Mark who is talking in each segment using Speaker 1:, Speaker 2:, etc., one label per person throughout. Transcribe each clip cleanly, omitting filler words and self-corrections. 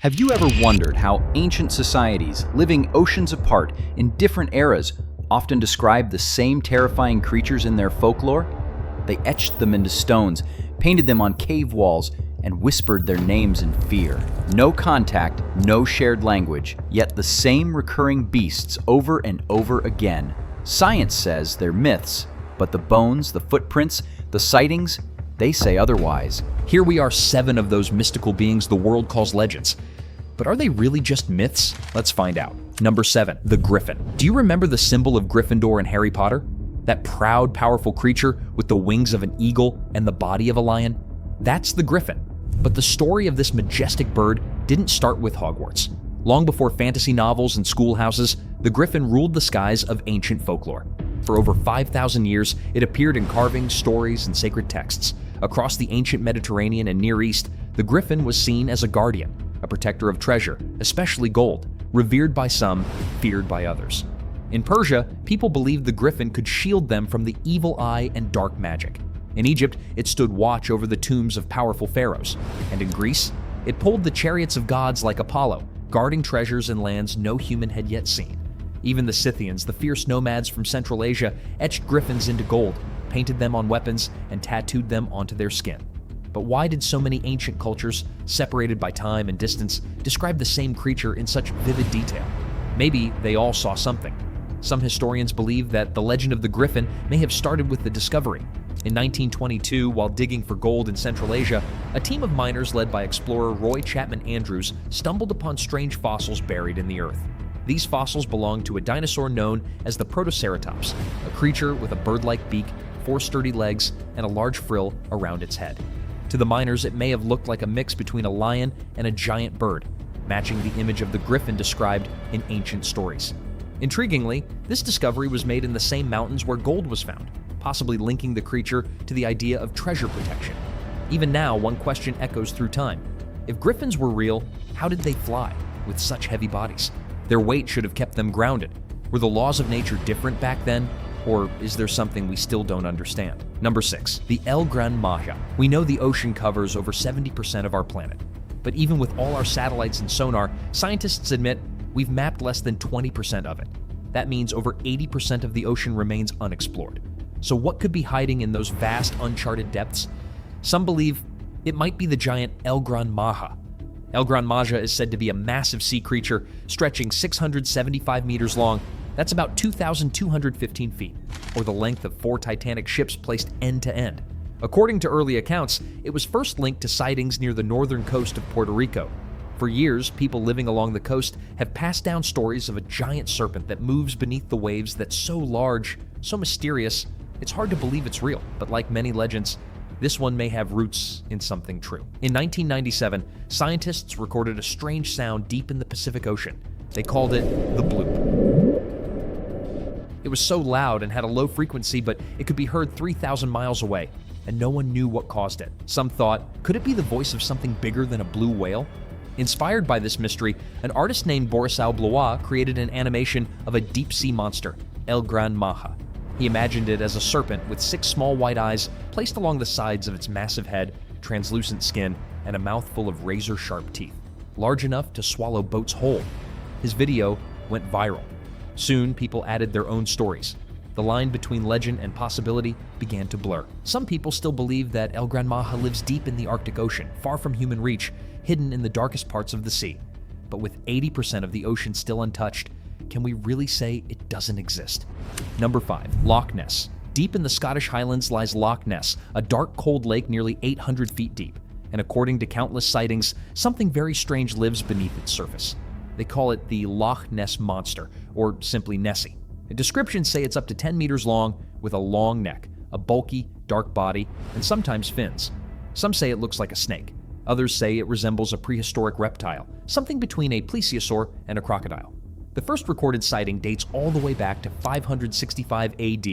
Speaker 1: Have you ever wondered how ancient societies, living oceans apart in different eras, often describe the same terrifying creatures in their folklore? They etched them into stones, painted them on cave walls, and whispered their names in fear. No contact, no shared language, yet the same recurring beasts over and over again. Science says they're myths, but the bones, the footprints, the sightings, they say otherwise.
Speaker 2: Here we are, 7 of those mystical beings the world calls legends. But are they really just myths? Let's find out. Number 7, the Griffin. Do you remember the symbol of Gryffindor in Harry Potter? That proud, powerful creature with the wings of an eagle and the body of a lion? That's the Griffin. But the story of this majestic bird didn't start with Hogwarts. Long before fantasy novels and schoolhouses, the Griffin ruled the skies of ancient folklore. For over 5,000 years, it appeared in carvings, stories, and sacred texts. Across the ancient Mediterranean and Near East, the Griffin was seen as a guardian, a protector of treasure, especially gold, revered by some, feared by others. In Persia, people believed the Griffin could shield them from the evil eye and dark magic. In Egypt, it stood watch over the tombs of powerful pharaohs. And in Greece, it pulled the chariots of gods like Apollo, guarding treasures in lands no human had yet seen. Even the Scythians, the fierce nomads from Central Asia, etched griffins into gold, painted them on weapons, and tattooed them onto their skin. But why did so many ancient cultures, separated by time and distance, describe the same creature in such vivid detail? Maybe they all saw something. Some historians believe that the legend of the Griffin may have started with the discovery. In 1922, while digging for gold in Central Asia, a team of miners led by explorer Roy Chapman Andrews stumbled upon strange fossils buried in the earth. These fossils belonged to a dinosaur known as the Protoceratops, a creature with a bird-like beak, 4 sturdy legs, and a large frill around its head. To the miners, it may have looked like a mix between a lion and a giant bird, matching the image of the griffin described in ancient stories. Intriguingly, this discovery was made in the same mountains where gold was found, possibly linking the creature to the idea of treasure protection. Even now, one question echoes through time. If griffins were real, how did they fly with such heavy bodies? Their weight should have kept them grounded. Were the laws of nature different back then? Or is there something we still don't understand? Number 6, the Gran Maja. We know the ocean covers over 70% of our planet. But even with all our satellites and sonar, scientists admit we've mapped less than 20% of it. That means over 80% of the ocean remains unexplored. So what could be hiding in those vast, uncharted depths? Some believe it might be the giant Gran Maja. Gran Maja is said to be a massive sea creature stretching 675 meters long. That's about 2,215 feet, or the length of 4 Titanic ships placed end to end. According to early accounts, it was first linked to sightings near the northern coast of Puerto Rico. For years, people living along the coast have passed down stories of a giant serpent that moves beneath the waves that's so large, so mysterious, it's hard to believe it's real. But like many legends, this one may have roots in something true. In 1997, scientists recorded a strange sound deep in the Pacific Ocean. They called it the bloop. It was so loud and had a low frequency, but it could be heard 3,000 miles away, and no one knew what caused it. Some thought, could it be the voice of something bigger than a blue whale? Inspired by this mystery, an artist named Borisau Blois created an animation of a deep-sea monster, Gran Maja. He imagined it as a serpent with 6 small white eyes placed along the sides of its massive head, translucent skin, and a mouth full of razor-sharp teeth, large enough to swallow boats whole. His video went viral. Soon, people added their own stories. The line between legend and possibility began to blur. Some people still believe that Gran Maja lives deep in the Arctic Ocean, far from human reach, hidden in the darkest parts of the sea. But with 80% of the ocean still untouched, can we really say it doesn't exist? Number 5, Loch Ness. Deep in the Scottish Highlands lies Loch Ness, a dark, cold lake nearly 800 feet deep. And according to countless sightings, something very strange lives beneath its surface. They call it the Loch Ness Monster, or simply Nessie. The descriptions say it's up to 10 meters long, with a long neck, a bulky, dark body, and sometimes fins. Some say it looks like a snake. Others say it resembles a prehistoric reptile, something between a plesiosaur and a crocodile. The first recorded sighting dates all the way back to 565 AD,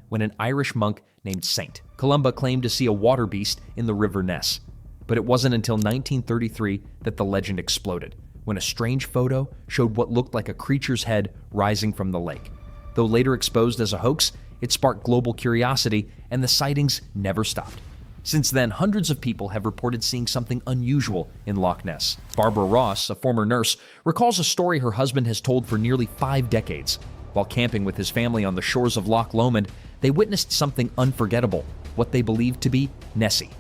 Speaker 2: when an Irish monk named Saint Columba claimed to see a water beast in the River Ness. But it wasn't until 1933 that the legend exploded, when a strange photo showed what looked like a creature's head rising from the lake. Though later exposed as a hoax, it sparked global curiosity, and the sightings never stopped. Since then, hundreds of people have reported seeing something unusual in Loch Ness. Barbara Ross, a former nurse, recalls a story her husband has told for nearly 5 decades. While camping with his family on the shores of Loch Lomond, they witnessed something unforgettable, what they believed to be Nessie.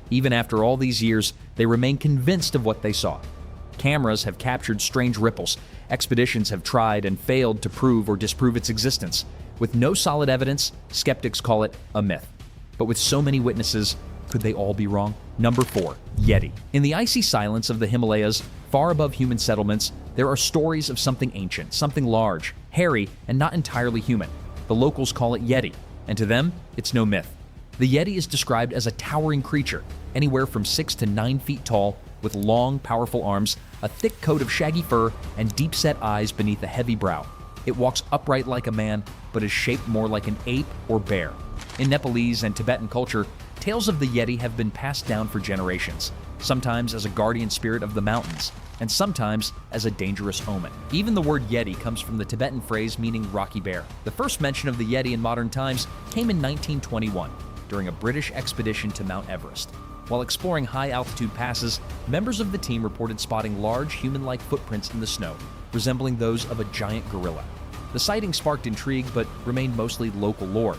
Speaker 2: Even after all these years, they remain convinced of what they saw. Cameras have captured strange ripples. Expeditions have tried and failed to prove or disprove its existence. With no solid evidence, skeptics call it a myth. But with so many witnesses, could they all be wrong? Number 4, Yeti. In the icy silence of the Himalayas, far above human settlements, there are stories of something ancient, something large, hairy, and not entirely human. The locals call it Yeti, and to them, it's no myth. The Yeti is described as a towering creature, anywhere from 6 to 9 feet tall, with long, powerful arms, a thick coat of shaggy fur, and deep-set eyes beneath a heavy brow. It walks upright like a man, but is shaped more like an ape or bear. In Nepalese and Tibetan culture, tales of the Yeti have been passed down for generations, sometimes as a guardian spirit of the mountains, and sometimes as a dangerous omen. Even the word Yeti comes from the Tibetan phrase meaning rocky bear. The first mention of the Yeti in modern times came in 1921, during a British expedition to Mount Everest. While exploring high-altitude passes, members of the team reported spotting large human-like footprints in the snow, resembling those of a giant gorilla. The sighting sparked intrigue, but remained mostly local lore.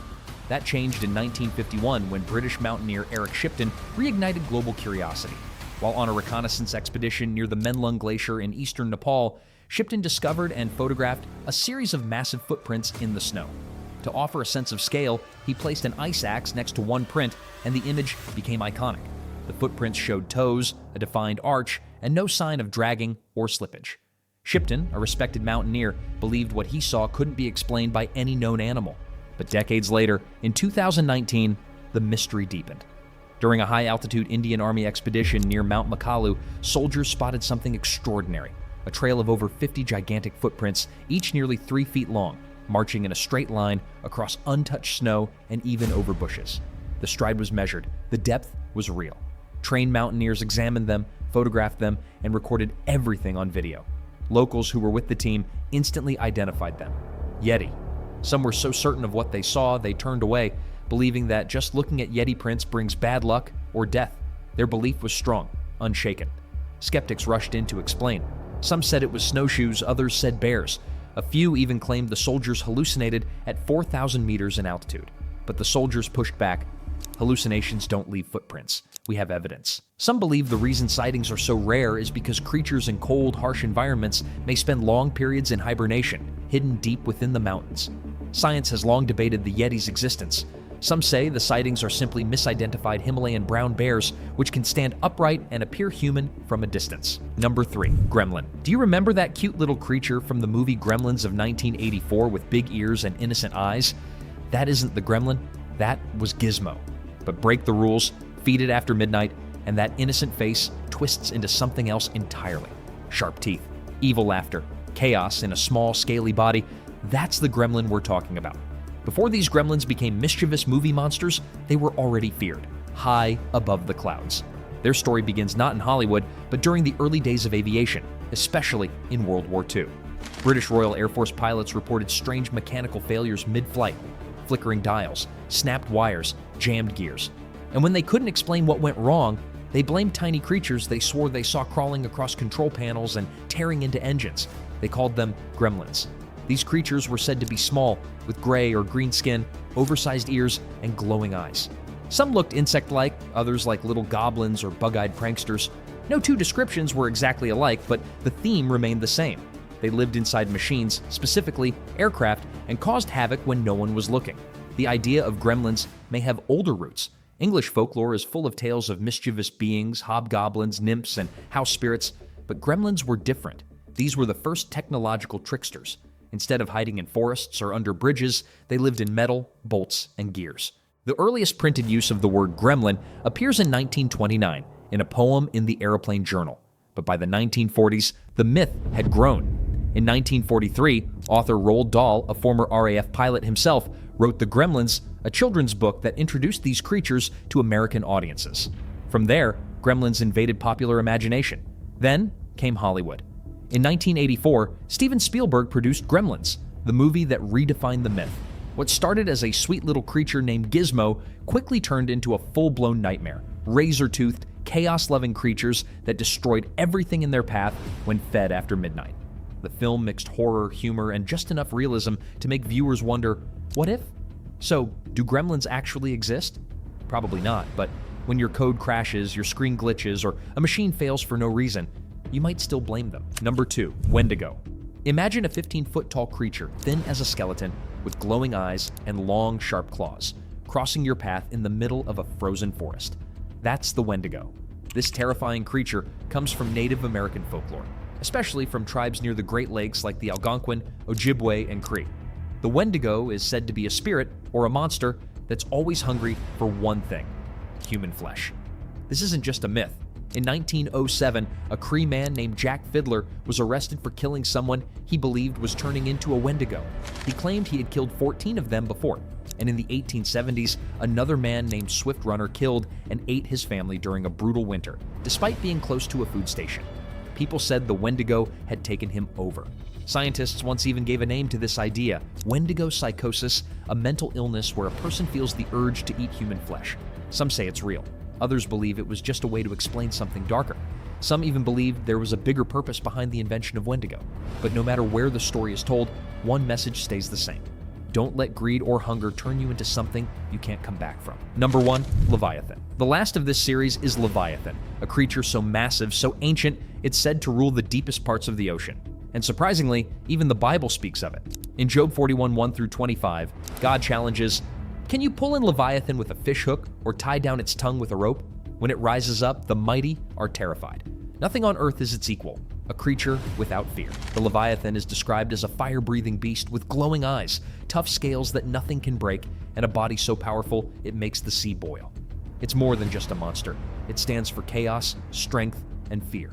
Speaker 2: That changed in 1951 when British mountaineer Eric Shipton reignited global curiosity. While on a reconnaissance expedition near the Menlung Glacier in eastern Nepal, Shipton discovered and photographed a series of massive footprints in the snow. To offer a sense of scale, he placed an ice axe next to one print, and the image became iconic. The footprints showed toes, a defined arch, and no sign of dragging or slippage. Shipton, a respected mountaineer, believed what he saw couldn't be explained by any known animal. But decades later, in 2019, the mystery deepened. During a high-altitude Indian Army expedition near Mount Makalu, soldiers spotted something extraordinary, a trail of over 50 gigantic footprints, each nearly 3 feet long, marching in a straight line across untouched snow and even over bushes. The stride was measured, the depth was real. Trained mountaineers examined them, photographed them, and recorded everything on video. Locals who were with the team instantly identified them. Yeti. Some were so certain of what they saw, they turned away, believing that just looking at Yeti prints brings bad luck or death. Their belief was strong, unshaken. Skeptics rushed in to explain. Some said it was snowshoes, others said bears. A few even claimed the soldiers hallucinated at 4,000 meters in altitude. But the soldiers pushed back. Hallucinations don't leave footprints. We have evidence. Some believe the reason sightings are so rare is because creatures in cold, harsh environments may spend long periods in hibernation, hidden deep within the mountains. Science has long debated the Yeti's existence. Some say the sightings are simply misidentified Himalayan brown bears, which can stand upright and appear human from a distance. Number 3, Gremlin. Do you remember that cute little creature from the movie Gremlins of 1984 with big ears and innocent eyes? That isn't the Gremlin, that was Gizmo. But break the rules, feed it after midnight, and that innocent face twists into something else entirely. Sharp teeth, evil laughter, chaos in a small, scaly body. That's the Gremlin we're talking about. Before these gremlins became mischievous movie monsters, they were already feared, high above the clouds. Their story begins not in Hollywood, but during the early days of aviation, especially in World War II. British Royal Air Force pilots reported strange mechanical failures mid-flight, flickering dials, snapped wires, jammed gears. And when they couldn't explain what went wrong, they blamed tiny creatures they swore they saw crawling across control panels and tearing into engines. They called them gremlins. These creatures were said to be small, with gray or green skin, oversized ears, and glowing eyes. Some looked insect-like, others like little goblins or bug-eyed pranksters. No two descriptions were exactly alike, but the theme remained the same. They lived inside machines, specifically aircraft, and caused havoc when no one was looking. The idea of gremlins may have older roots. English folklore is full of tales of mischievous beings, hobgoblins, nymphs, and house spirits, but gremlins were different. These were the first technological tricksters. Instead of hiding in forests or under bridges, they lived in metal, bolts, and gears. The earliest printed use of the word gremlin appears in 1929 in a poem in the Aeroplane Journal. But by the 1940s, the myth had grown. In 1943, author Roald Dahl, a former RAF pilot himself, wrote The Gremlins, a children's book that introduced these creatures to American audiences. From there, gremlins invaded popular imagination. Then came Hollywood. In 1984, Steven Spielberg produced Gremlins, the movie that redefined the myth. What started as a sweet little creature named Gizmo quickly turned into a full-blown nightmare. Razor-toothed, chaos-loving creatures that destroyed everything in their path when fed after midnight. The film mixed horror, humor, and just enough realism to make viewers wonder, what if? So, do gremlins actually exist? Probably not, but when your code crashes, your screen glitches, or a machine fails for no reason, you might still blame them. Number 2, Wendigo. Imagine a 15-foot tall creature, thin as a skeleton, with glowing eyes and long, sharp claws, crossing your path in the middle of a frozen forest. That's the Wendigo. This terrifying creature comes from Native American folklore, especially from tribes near the Great Lakes like the Algonquin, Ojibwe, and Cree. The Wendigo is said to be a spirit, or a monster, that's always hungry for one thing: human flesh. This isn't just a myth. In 1907, a Cree man named Jack Fiddler was arrested for killing someone he believed was turning into a Wendigo. He claimed he had killed 14 of them before, and in the 1870s, another man named Swift Runner killed and ate his family during a brutal winter, despite being close to a food station. People said the Wendigo had taken him over. Scientists once even gave a name to this idea: Wendigo psychosis, a mental illness where a person feels the urge to eat human flesh. Some say it's real. Others believe it was just a way to explain something darker. Some even believed there was a bigger purpose behind the invention of Wendigo. But no matter where the story is told, one message stays the same: don't let greed or hunger turn you into something you can't come back from. Number 1, Leviathan. The last of this series is Leviathan, a creature so massive, so ancient, it's said to rule the deepest parts of the ocean. And surprisingly, even the Bible speaks of it. In Job 41:1-25, God challenges, "Can you pull in Leviathan with a fish hook or tie down its tongue with a rope? When it rises up, the mighty are terrified. Nothing on earth is its equal, a creature without fear." The Leviathan is described as a fire-breathing beast with glowing eyes, tough scales that nothing can break, and a body so powerful it makes the sea boil. It's more than just a monster. It stands for chaos, strength, and fear.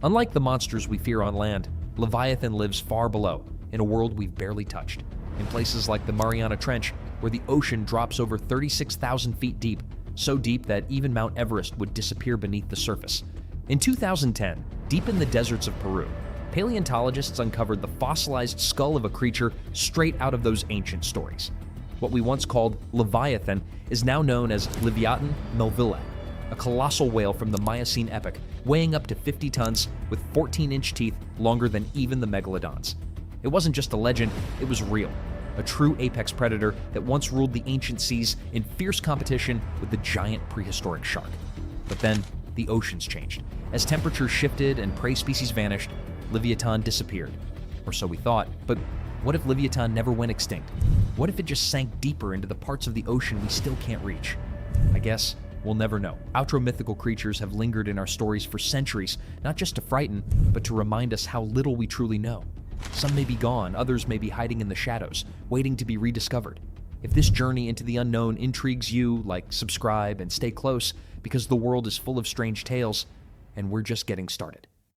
Speaker 2: Unlike the monsters we fear on land, Leviathan lives far below, in a world we've barely touched. In places like the Mariana Trench, where the ocean drops over 36,000 feet deep, so deep that even Mount Everest would disappear beneath the surface. In 2010, deep in the deserts of Peru, paleontologists uncovered the fossilized skull of a creature straight out of those ancient stories. What we once called Leviathan is now known as Leviathan melville, a colossal whale from the Miocene epoch, weighing up to 50 tons with 14-inch teeth longer than even the megalodons. It wasn't just a legend, it was real. A true apex predator that once ruled the ancient seas in fierce competition with the giant prehistoric shark. But then, the oceans changed. As temperatures shifted and prey species vanished, Leviathan disappeared. Or so we thought, but what if Leviathan never went extinct? What if it just sank deeper into the parts of the ocean we still can't reach? I guess we'll never know. Outro mythical creatures have lingered in our stories for centuries, not just to frighten, but to remind us how little we truly know. Some may be gone, others may be hiding in the shadows, waiting to be rediscovered. If this journey into the unknown intrigues you, subscribe and stay close, because the world is full of strange tales, and we're just getting started.